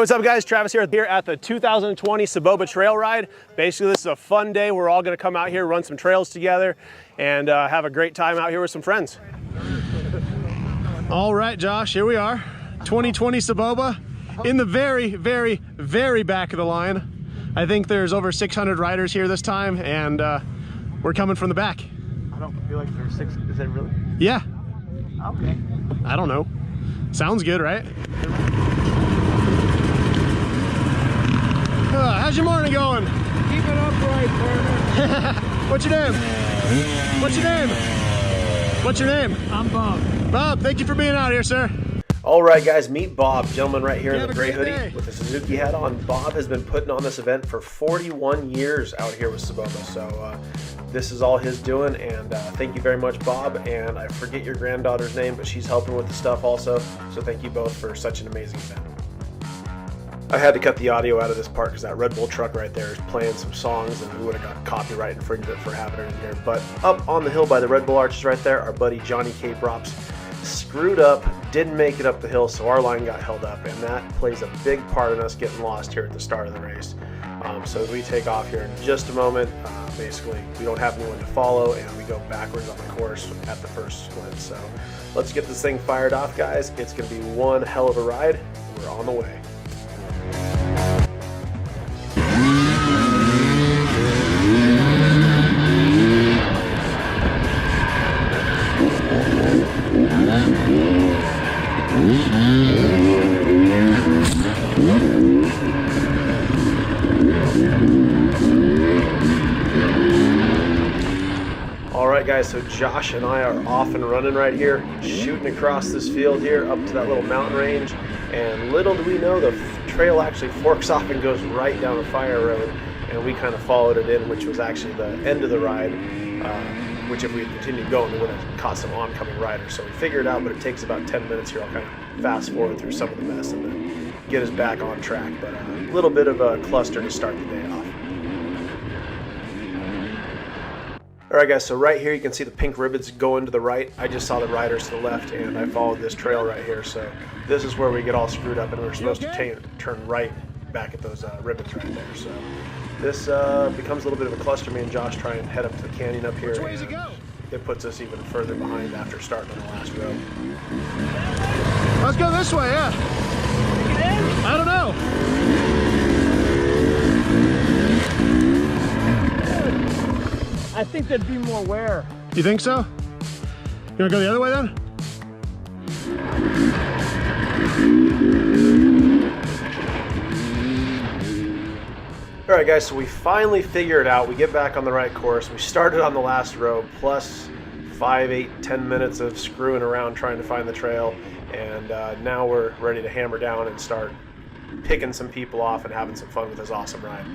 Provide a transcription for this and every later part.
what's up guys? Travis here at the 2020 Soboba Trail Ride. Basically, this is a fun day. We're all gonna come out here, run some trails together, and have a great time out here with some friends. All right, Josh, here we are. 2020 Soboba in the very, very, very back of the line. I think there's over 600 riders here this time, and we're coming from the back. I don't feel like there's 6, is that really? Yeah. Okay. I don't know. Sounds good, right? How's your morning going? Keep it upright, partner. What's your name? What's your name? What's your name? I'm Bob. Bob, thank you for being out here, sir. All right, guys, meet Bob, gentleman right here in Have the a gray great hoodie day. with the Suzuki hat on. Bob has been putting on this event for 41 years out here with Soboba, so this is all his doing, and thank you very much, Bob. And I forget your granddaughter's name, but she's helping with the stuff also, so thank you both for such an amazing event. I had to cut the audio out of this part because that Red Bull truck right there is playing some songs, and we would have got copyright infringement for having it in here. But up on the hill by the Red Bull arches right there, our buddy Johnny K. Brops screwed up, didn't make it up the hill, so our line got held up, and that plays a big part in us getting lost here at the start of the race. So as we take off here in just a moment, basically we don't have anyone to follow, and we go backwards on the course at the first splint. So let's get this thing fired off, guys. It's going to be one hell of a ride. We're on the way. Alright guys, so Josh and I are off and running right here, shooting across this field here up to that little mountain range, and little do we know the trail actually forks off and goes right down a fire road, and we kind of followed it in, which was actually the end of the ride, which if we had continued going, we would have caught some oncoming riders. So we figured it out, but it takes about 10 minutes here. I'll kind of fast forward through some of the mess and then get us back on track, but a little bit of a cluster to start the day off. Alright guys, so right here you can see the pink ribbons going to the right. I just saw the riders to the left, and I followed this trail right here. So this is where we get all screwed up, and we're supposed to turn right back at those ribbons right there. So this becomes a little bit of a cluster. Me and Josh try and head up to the canyon up here. Which way does it go? It puts us even further behind after starting on the last row. Let's go this way, yeah. I don't know. I think there'd be more wear. You think so? You wanna go the other way then? All right guys, so we finally figured it out. We get back on the right course. We started on the last row, plus 5, 8, 10 minutes of screwing around trying to find the trail, and now we're ready to hammer down and start picking some people off and having some fun with this awesome ride.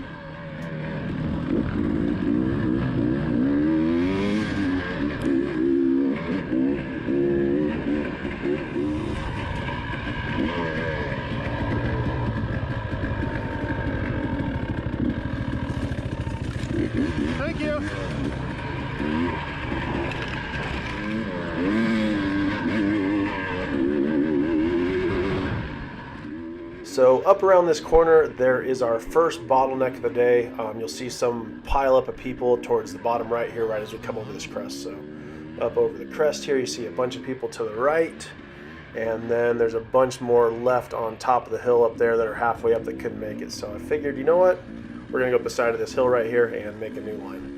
Thank you. So up around this corner, there is our first bottleneck of the day. You'll see some pile up of people towards the bottom right here, right as we come over this crest. So up over the crest here, you see a bunch of people to the right, and then there's a bunch more left on top of the hill up there that are halfway up that couldn't make it. So I figured, you know what? We're gonna go up the side of this hill right here and make a new line.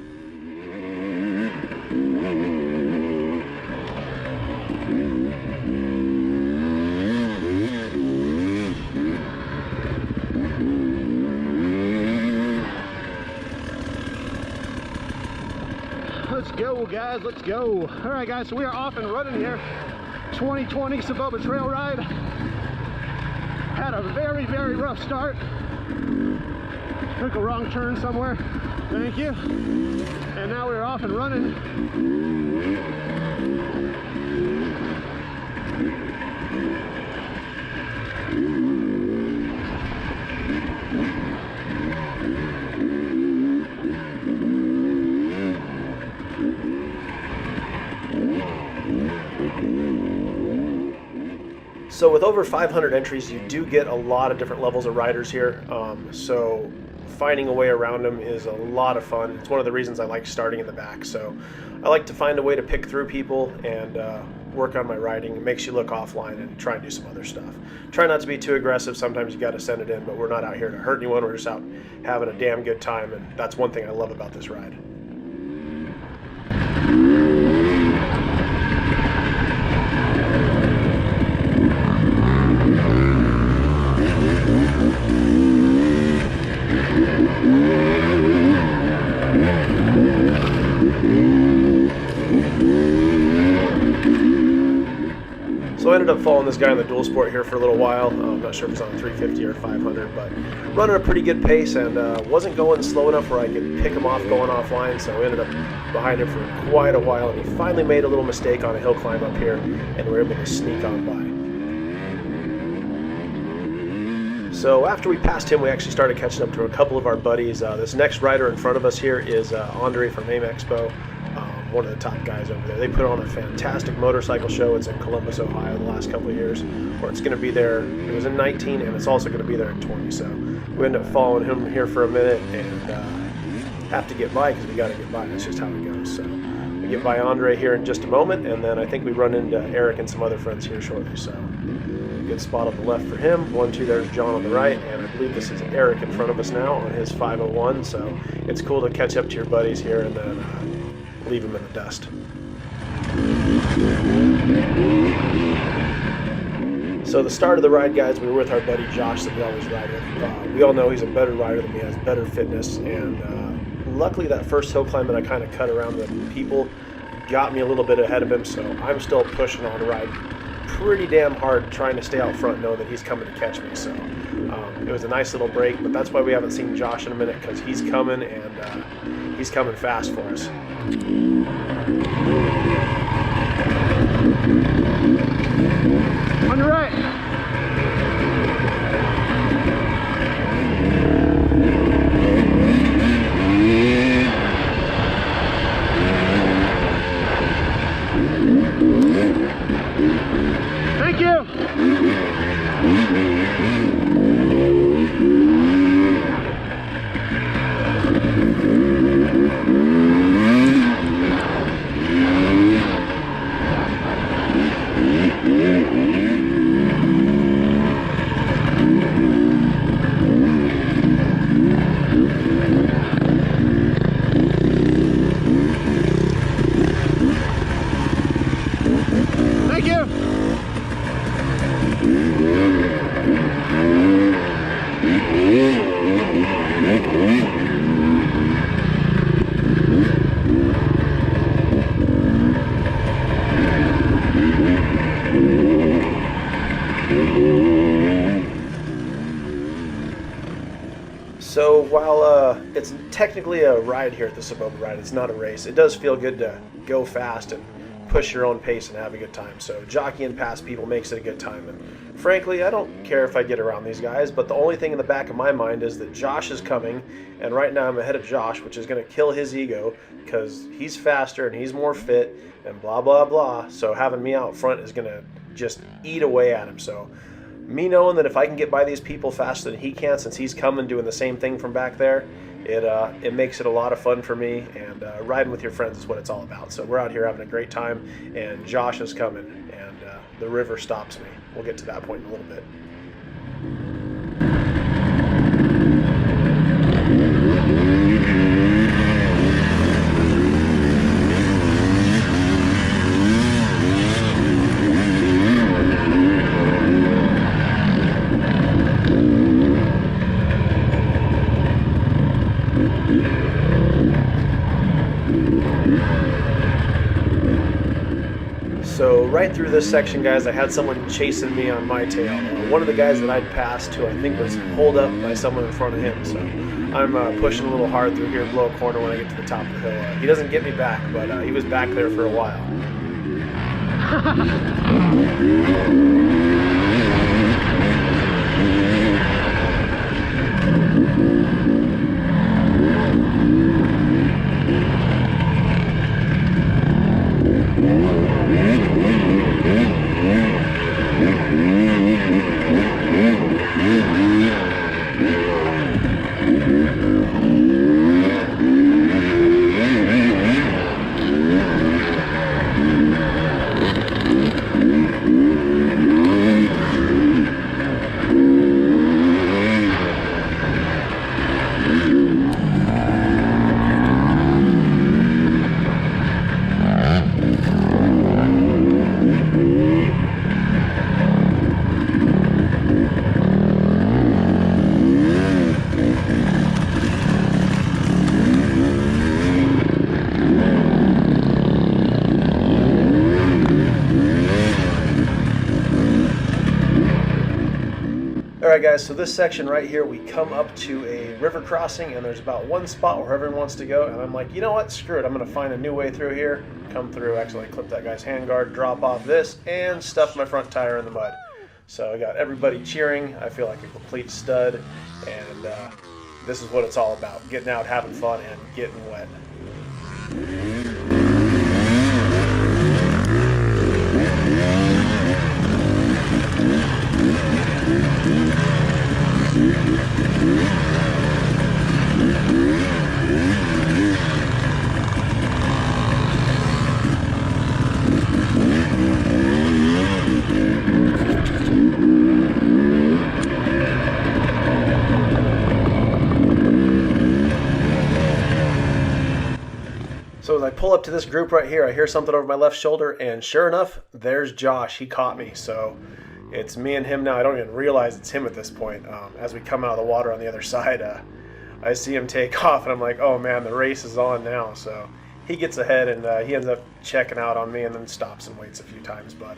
Let's go, guys, let's go. All right, guys, so we are off and running here. 2020 Soboba Trail Ride. Had a very, very rough start. Took a wrong turn somewhere. Thank you. And now we're off and running. So with over 500 entries, you do get a lot of different levels of riders here. So finding a way around them is a lot of fun. It's one of the reasons I like starting in the back. So I like to find a way to pick through people and work on my riding. It makes you look offline and try and do some other stuff. Try not to be too aggressive. Sometimes you got to send it in, but we're not out here to hurt anyone. We're just out having a damn good time, and that's one thing I love about this ride. So I ended up following this guy in the dual sport here for a little while. I'm not sure if it's on 350 or 500, but running a pretty good pace, and wasn't going slow enough where I could pick him off going offline, so I ended up behind him for quite a while, and he finally made a little mistake on a hill climb up here, and we were able to sneak on by. So after we passed him, we actually started catching up to a couple of our buddies. This next rider in front of us here is Andre from AIM Expo. One of the top guys over there. They put on a fantastic motorcycle show. It's in Columbus, Ohio the last couple of years, or it's going to be there. It was in 19, and it's also going to be there in 20. So we ended up following him here for a minute and have to get by because we got to get by. That's just how it goes. So we get by Andre here in just a moment, and then I think we run into Eric and some other friends here shortly. So good spot on the left for him. 1-2, there's John on the right, and I believe this is Eric in front of us now on his 501. So it's cool to catch up to your buddies here and then leave them in the dust. So the start of the ride, guys, we were with our buddy Josh that we always ride with. We all know he's a better rider than me, has better fitness, and luckily that first hill climb that I kind of cut around the people got me a little bit ahead of him, so I'm still pushing on the ride pretty damn hard, trying to stay out front, knowing that he's coming to catch me. So it was a nice little break, but that's why we haven't seen Josh in a minute, because he's coming, and he's coming fast for us. On your right. Thank you. So while it's technically a ride here at the Soboba Ride, it's not a race. It does feel good to go fast and push your own pace and have a good time. So jockeying past people makes it a good time. And frankly, I don't care if I get around these guys, but the only thing in the back of my mind is that Josh is coming, and right now I'm ahead of Josh, which is going to kill his ego because he's faster and he's more fit and blah, blah, blah. So having me out front is going to just eat away at him. So me knowing that if I can get by these people faster than he can, since he's coming doing the same thing from back there, it makes it a lot of fun for me, and riding with your friends is what it's all about. So we're out here having a great time, and Josh is coming, and the river stops me. We'll get to that point in a little bit. So right through this section, guys, I had someone chasing me on my tail. One of the guys that I'd passed, who I think was holed up by someone in front of him. So I'm pushing a little hard through here, blow a corner when I get to the top of the hill. He doesn't get me back, but he was back there for a while. Alright guys, so this section right here, we come up to a river crossing, and there's about one spot where everyone wants to go, and I'm like, you know what, screw it, I'm going to find a new way through here, come through, accidentally clip that guy's handguard, drop off this, and stuff my front tire in the mud. So I got everybody cheering, I feel like a complete stud, and this is what it's all about, getting out, having fun, and getting wet. So as I pull up to this group right here, I hear something over my left shoulder, and sure enough, there's Josh. He caught me. So it's me and him now. I don't even realize it's him at this point. As we come out of the water on the other side, I see him take off, and I'm like, oh man, the race is on now. So he gets ahead, and he ends up checking out on me and then stops and waits a few times. But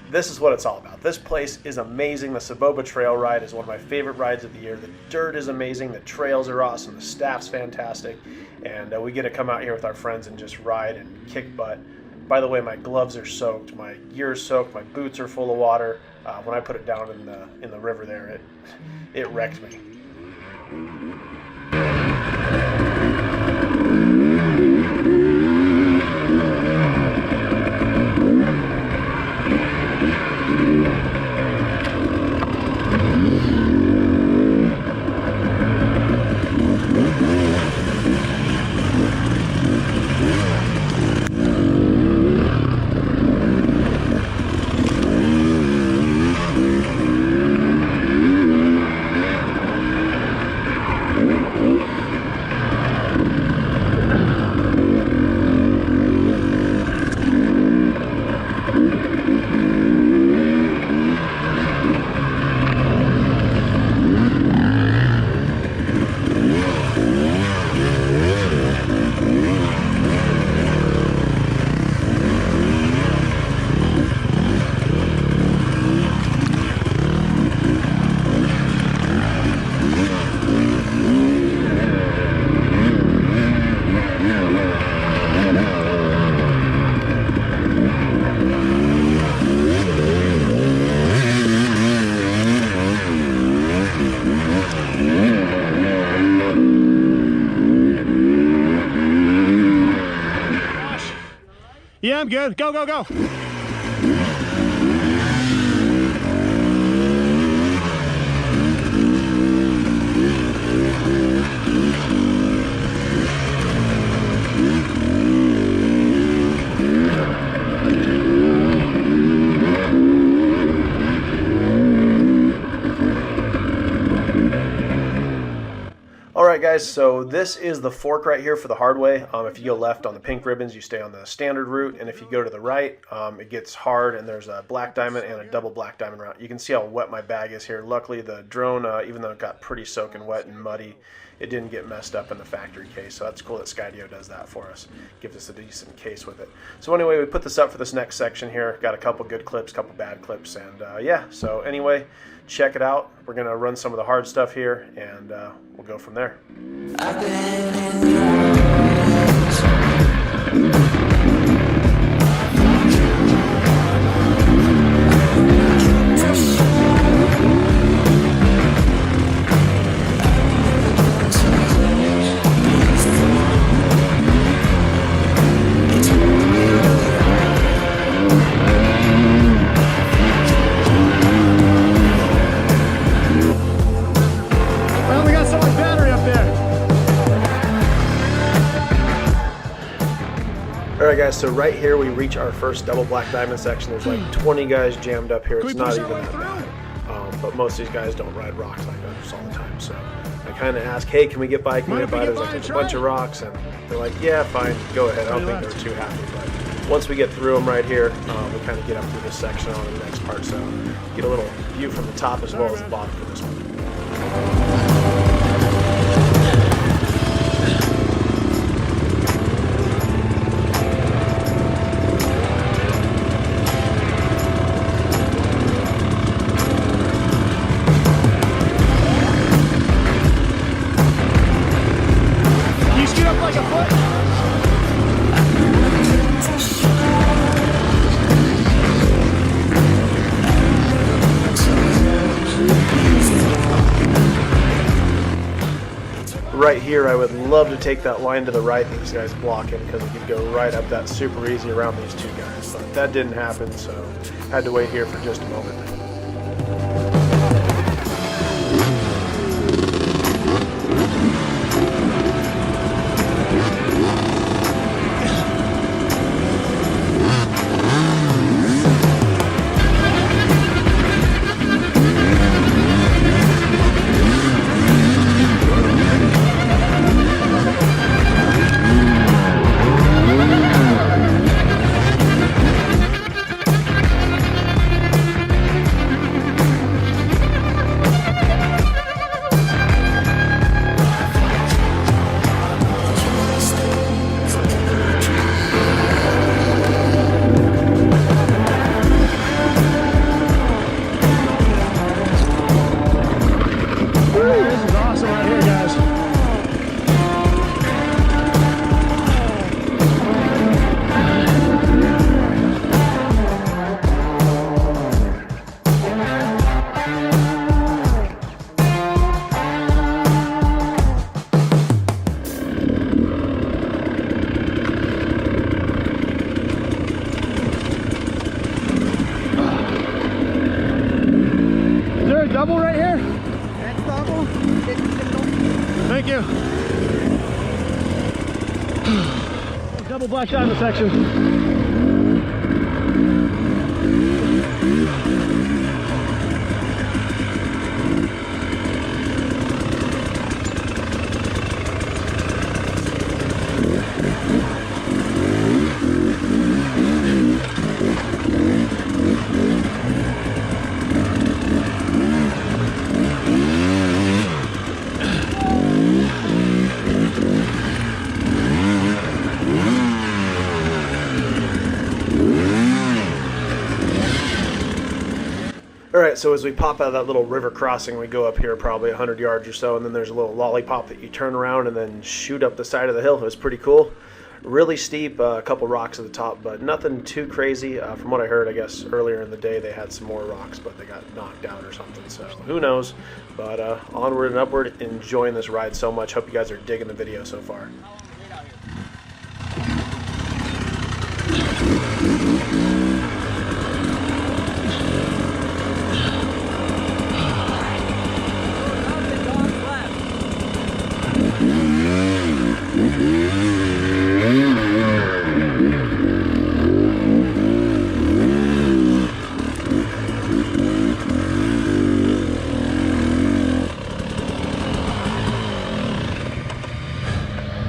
this is what it's all about. This place is amazing. The Soboba Trail Ride is one of my favorite rides of the year. The dirt is amazing. The trails are awesome. The staff's fantastic. And we get to come out here with our friends and just ride and kick butt. By the way, my gloves are soaked. My gear is soaked. My boots are full of water. When I put it down in the river there, it wrecked me. Yeah, I'm good. Go, go, go. Alright guys, so this is the fork right here for the hard way. If you go left on the pink ribbons, you stay on the standard route, and if you go to the right, it gets hard, and there's a black diamond and a double black diamond route. You can see how wet my bag is here. Luckily the drone, even though it got pretty soaking wet and muddy, it didn't get messed up in the factory case, so that's cool that Skydio does that for us. Gives us a decent case with it. So anyway, we put this up for this next section here. Got a couple good clips, couple bad clips, and yeah, so anyway, check it out. We're gonna run some of the hard stuff here, and we'll go from there. I've been in your eyes. Well, we got so much battery up there. Alright guys, so right here we reach our first double black diamond section. There's like 20 guys jammed up here. It's not even that bad. But most of these guys don't ride rocks like us all the time. So I kind of ask, hey, can we get by? Can we get by? There's like a bunch of rocks, and they're like, yeah, fine, go ahead. I don't think they're too happy. But once we get through them right here, we kind of get up through this section on the next part. So get a little view from the top as well as the bottom for this one. right here, I would love to take that line to the right that these guys blocking, because we could go right up that super easy around these two guys. But that didn't happen, so had to wait here for just a moment. Double right here? That's double. Thank you. Double black diamond section. Alright, so as we pop out of that little river crossing, we go up here probably 100 yards or so, and then there's a little lollipop that you turn around and then shoot up the side of the hill. It was pretty cool. Really steep, a couple rocks at the top, but nothing too crazy. From what I heard, I guess earlier in the day they had some more rocks, but they got knocked out or something, so who knows. But onward and upward, enjoying this ride so much. Hope you guys are digging the video so far.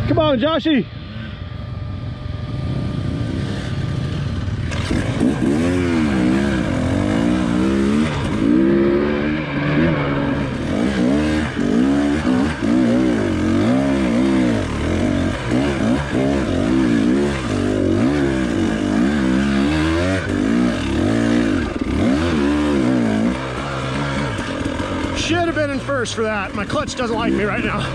Come on, Joshy. Should have been in first for that. My clutch doesn't like me right now.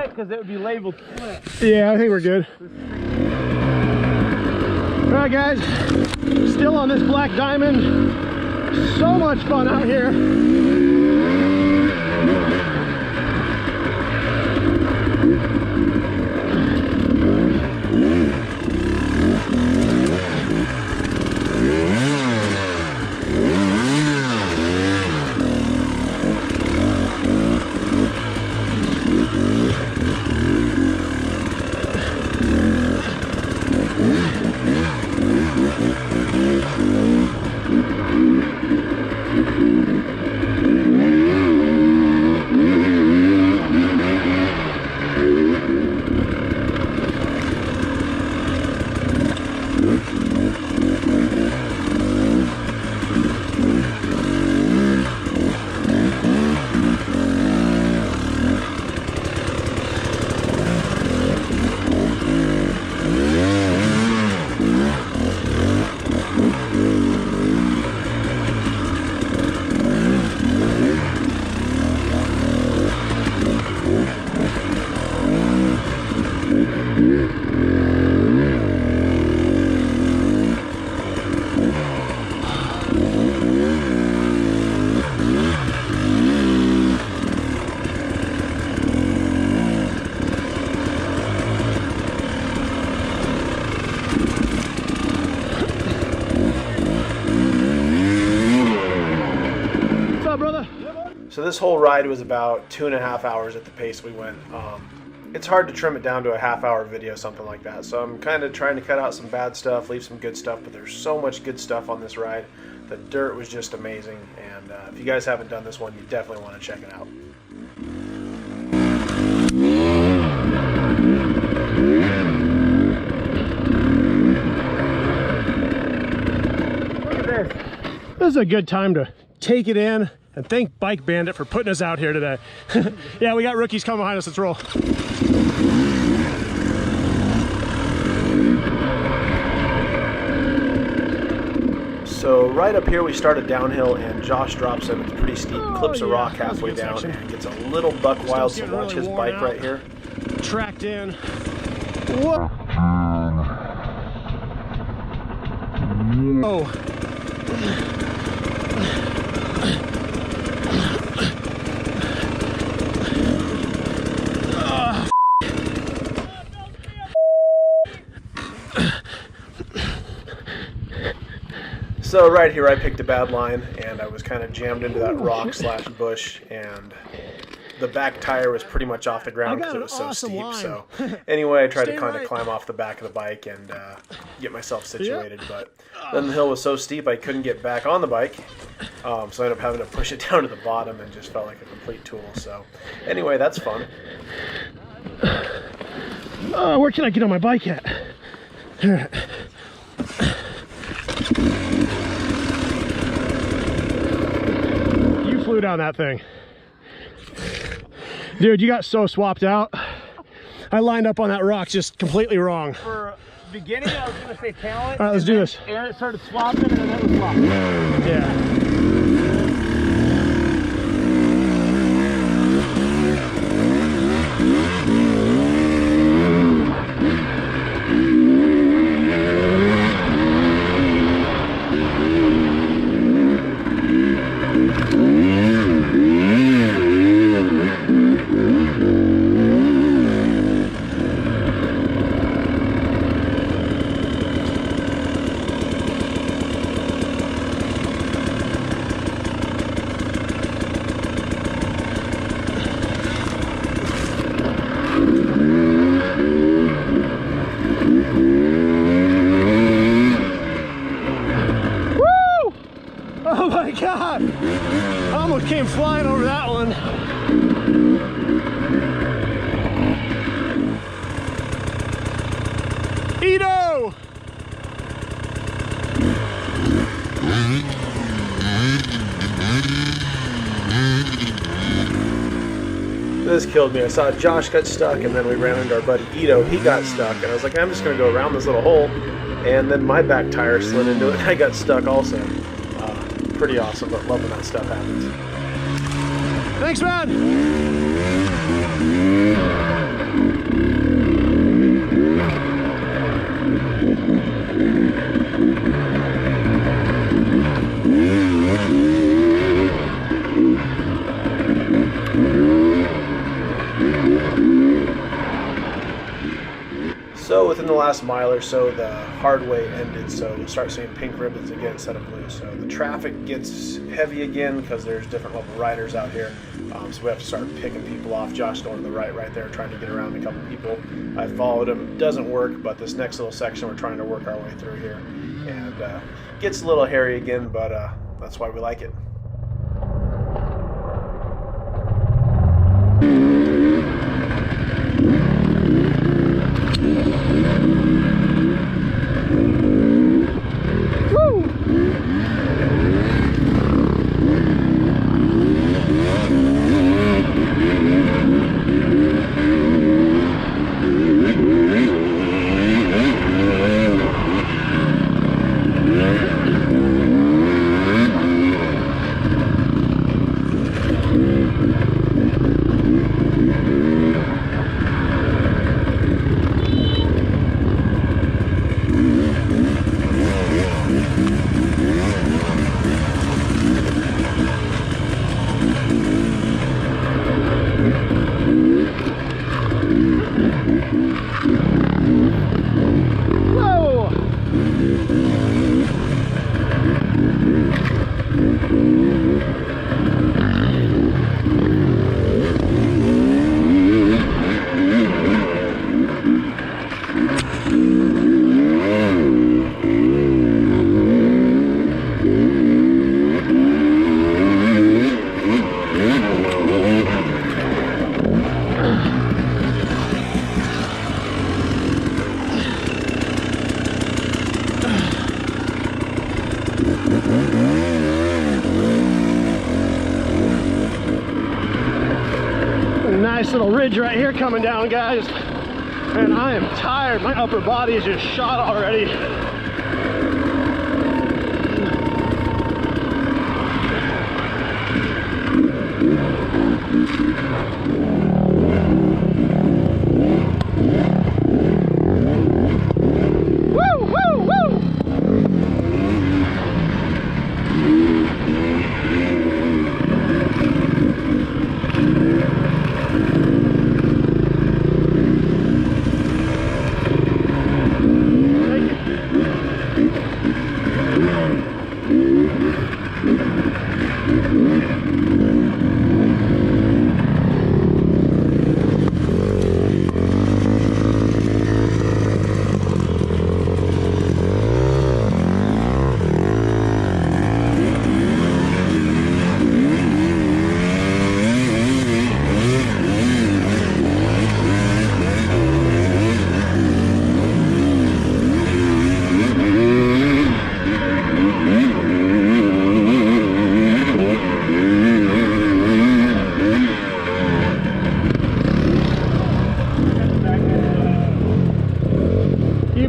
Because it would be labeled split. Yeah, I think we're good. All right, guys, still on this black diamond. So much fun out here. So this whole ride was about 2.5 hours at the pace we went. It's hard to trim it down to a half-hour video, something like that. So I'm kind of trying to cut out some bad stuff, leave some good stuff, but there's so much good stuff on this ride. The dirt was just amazing, and if you guys haven't done this one, you definitely want to check it out. Look at this. This is a good time to take it in and thank Bike Bandit for putting us out here today. Yeah, we got rookies coming behind us. Let's roll. So right up here we started downhill and Josh drops in. It's pretty steep, clips a rock halfway down section. and gets a little buck wild, so watch his bike right here. Tracked in. Whoa. Oh. So right here I picked a bad line and I was kind of jammed into that rock slash bush, and the back tire was pretty much off the ground because it was so steep. So anyway, I tried to kind of climb off the back of the bike and get myself situated, but then the hill was so steep I couldn't get back on the bike, so I ended up having to push it down to the bottom and just felt like a complete tool. So anyway, that's fun. Where can I get on my bike at? You flew down that thing. Dude, you got so swapped out. I lined up on that rock just completely wrong. For beginning, I was going to say talent. All right, let's do this. And it started swapping, and then that was swapping. Yeah. Oh my God! I almost came flying over that one. Edo! This killed me. I saw Josh got stuck, and then we ran into our buddy Ito. He got stuck, and I was like, I'm just going to go around this little hole. And then my back tire slid into it, and I got stuck also. Pretty awesome, but love when that stuff happens. Thanks, man! So within the last mile or so, the hard way ended, so you'll start seeing pink ribbons again instead of blue. So the traffic gets heavy again because there's different level riders out here. So we have to start picking people off. Josh going to the right there, trying to get around a couple people. I followed him. It doesn't work, but this next little section we're trying to work our way through here. And gets a little hairy again, but that's why we like it. Nice little ridge right here coming down, guys. And I am tired. My upper body is just shot already. Woo, woo, woo!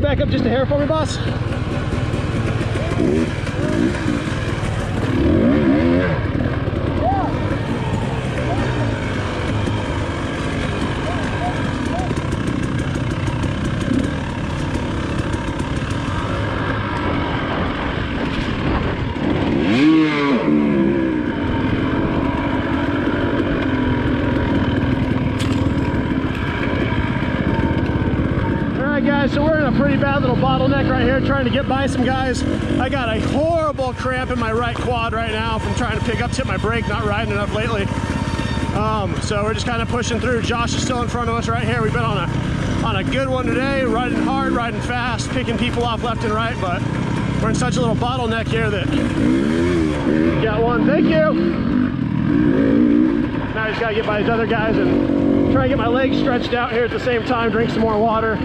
Back up just a hair for me, boss. So we're in a pretty bad little bottleneck right here trying to get by some guys. I got a horrible cramp in my right quad right now from trying to pick up, tip my brake, not riding enough lately. So we're just kind of pushing through. Josh is still in front of us right here. We've been on a good one today, riding hard, riding fast, picking people off left and right, but we're in such a little bottleneck here that got one. Thank you. Now I just gotta get by these other guys and try and get my legs stretched out here at the same time, drink some more water.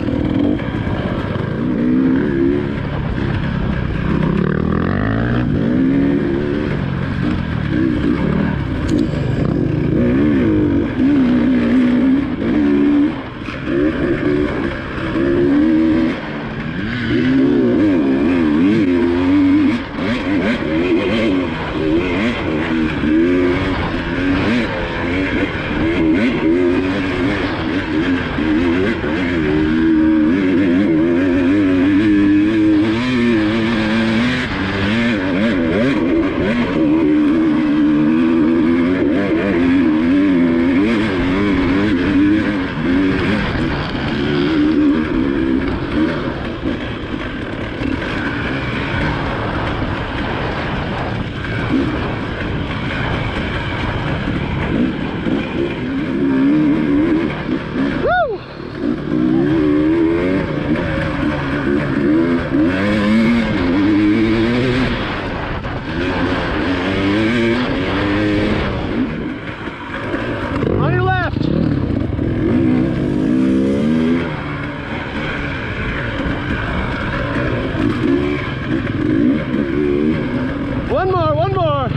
One more.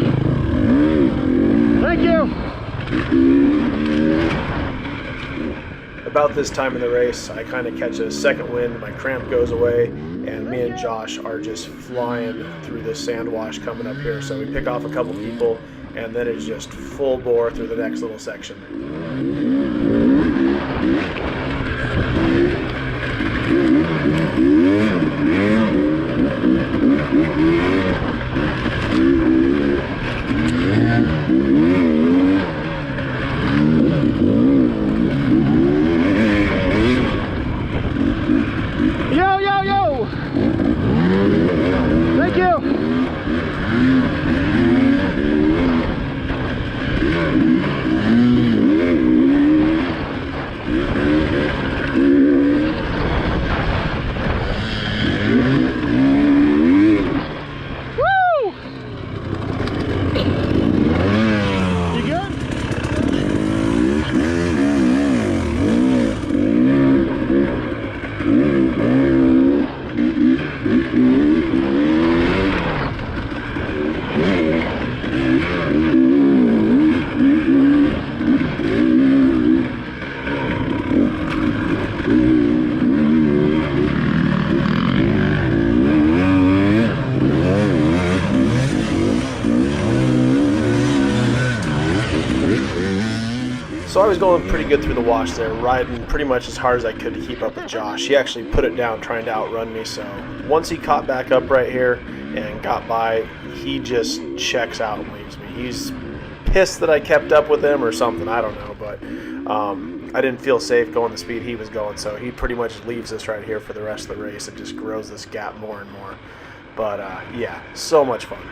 Thank you. About this time in the race, I kind of catch a second wind, my cramp goes away, and me and Josh are just flying through this sand wash coming up here. So we pick off a couple people, and then it's just full bore through the next little section. Yo, yo, yo! Thank you! Woo! You good? was going pretty good through the wash there, riding pretty much as hard as I could to keep up with Josh. He actually put it down trying to outrun me, so once he caught back up right here and got by, he just checks out and leaves me. He's pissed that I kept up with him or something, I don't know, but I didn't feel safe going the speed he was going, so he pretty much leaves us right here for the rest of the race and just grows this gap more and more. But yeah, so much fun.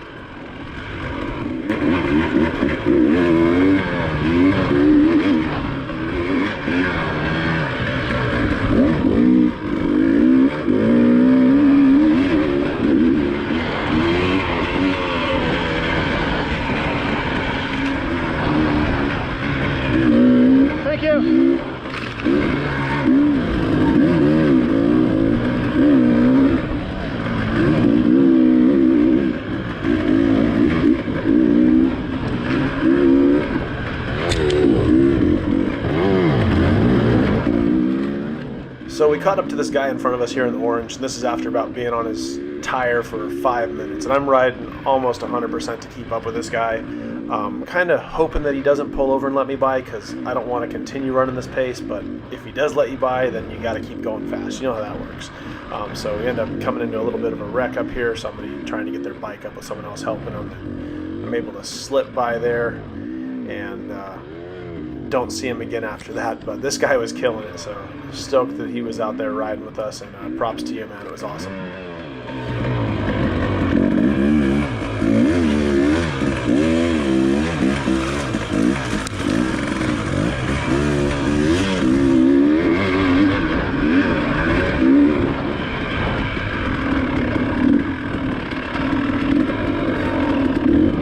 Thank you. So we caught up to this guy in front of us here in the orange, and this is after about being on his tire for 5 minutes. And I'm riding almost 100% to keep up with this guy. Kind of hoping that he doesn't pull over and let me by, because I don't want to continue running this pace, but if he does let you by, then you got to keep going fast. You know how that works. So we end up coming into a little bit of a wreck up here, somebody trying to get their bike up with someone else helping them. I'm able to slip by there and don't see him again after that, but this guy was killing it, so stoked that he was out there riding with us, and props to you, man. It was awesome.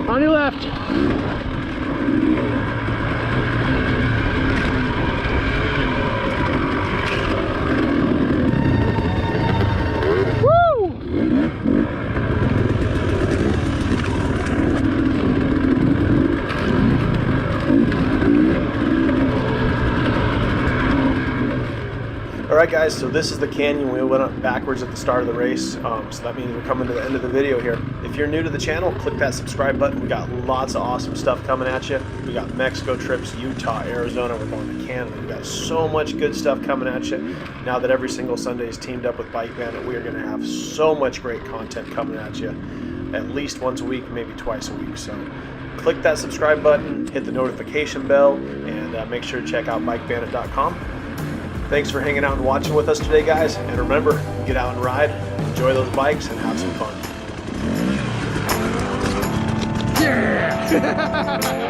On your left. Alright guys, so this is the canyon. We went up backwards at the start of the race, so that means we're coming to the end of the video here. If you're new to the channel, click that subscribe button. We got lots of awesome stuff coming at you. We got Mexico trips, Utah, Arizona, we're going to Canada. We got so much good stuff coming at you. Now that every single Sunday is teamed up with Bike Bandit, we are going to have so much great content coming at you, at least once a week, maybe twice a week. So click that subscribe button, hit the notification bell, and make sure to check out bikebandit.com. Thanks for hanging out and watching with us today, guys. And remember, get out and ride, enjoy those bikes, and have some fun. Yeah!